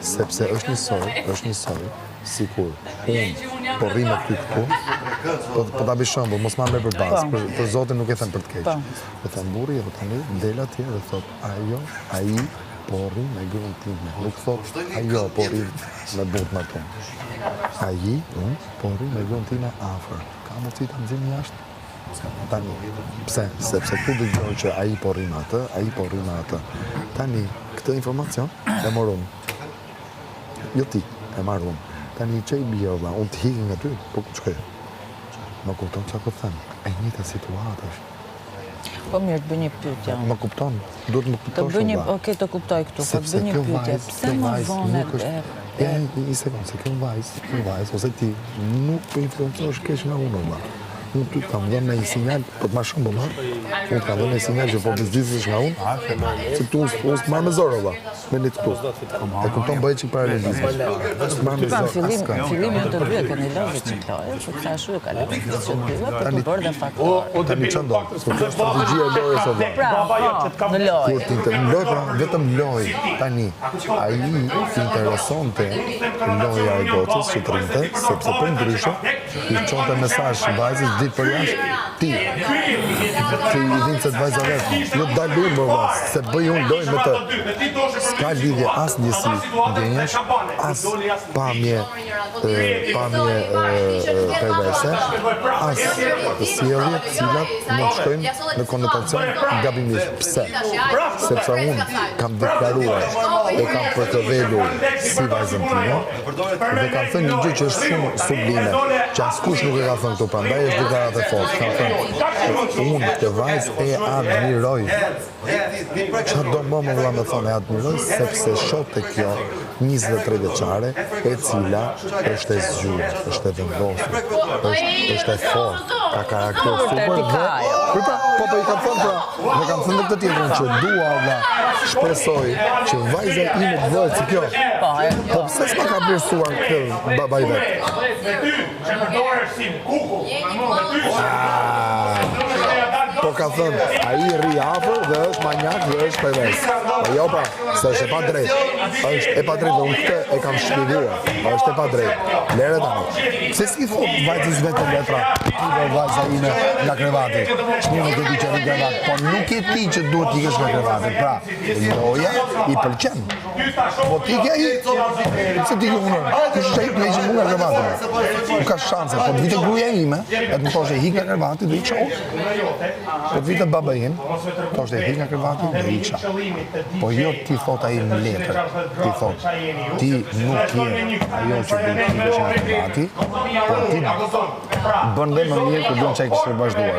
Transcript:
sepse është një soi, sikur unë po rri me ty këtu, po ta bëj shembull, mos ma merr për bazë, për zotin nuk e them për të keq. Po them burri, edhe tani del atje dhe thot, ai po rri me gruan time. Nuk thot, ajo po rri me burrin atë. Ai, po rri me gruan time afër. Ka mundësi ta nxjerrni jashtë? Tani, pse? Sepse ku dëgjoj që ai po rri me atë. Tani, këtë informacion e morëm. Jo ti, e marrëm. Tani që i bjerë, unë të hikin nga ty, po ku qëkaj? Më kupton që po them, e njëta situatë është. Po mirë, të bëj një pyetje. Më kupton, duhet më kuptosh valla. Okej, të kuptoj këtu, po të bëj një pyetje. Pse më vonë një sekundë, se kjo vajzë, ose ti nuk po influencosh keq nga unë, valla. Unë ty kam dhënë një sinjal, po të ma shumë bëmë, unë kam dhënë një sinjal që po bizdisësh nga unë, se tu unë së marrë me zorë, valla, me një të këtu. E kupton bëjë që paralelizmë. Fillimin të dy e keni lënë që Kloja, që kësa shu e ka lënë që dy, për të bërë dhe faktorë. Tani që ndonë, së të strategia e lojës o valla. Në lojë. Në lojë, pra, vetëm lojë, tani, a i interesonte loja e gocës që të rinte, sepse për ndryshe, i qonte mesazh vajzës ditë për jashtë, ti i vinë se të vajza vetë, jo të dalur më vajzë, se bëj unë lojë me të. S'ka lidhje as njësi ndjenjesh, as pamje perverse, as sjellje cilat nuk shkojnë në konotacion gabimisht. Pse? Sepse unë kam deklaruar e kam përtëvelur si vajzën time dhe kam thënë një gjë që është shumë sublime, që askush nuk e ka thënë këtu, prandaj është deklaratë e fortë. Kam thënë, unë këtë vajzë e admiroj. Çfarë do më vëlla me thonë e admiroj, sepse shoh te kjo 23 vjeçare e cila është e zgjuar, është e vendosur, është e fortë, ka karakter super dhe po i kam thënë pra, ne kam thënë këtë tjetrën që dua valla, shpresoj që vajza ime të vëhet si kjo. Po pse s'ma ka vlerësuar këtë babai vet? Po ka thënë, a i rri afër dhe është manjak dhe është pervers. Jo pra, se është e pa drejt. është e pa drejt dhe unë këtë e kam shpjeguar. është e pa drejt. Lere tani. Se si thot vajzës vetëm vetra, ti dhe vajza ime nga krevati. Që nuk e ti që në krevati. Po nuk e ti që duhet t'i kesh nga krevati. Pra, loja i pëlqen. Po ti ke i, se ti ke unë, kush është e i të lejqin mu nga krevati. Nuk ka shanse, po të vite gruja ime, e të më thoshe i hik nga krevati dhe i qohë. Po të vitë baba im, to është e hik nga krevati dhe i ksha. Po jo ti thot a i në letër, ti thot, ti nuk je ajo që du t'i kesh nga krevati, po ti bën dhe më mirë ku duan që e kështë përbashduar.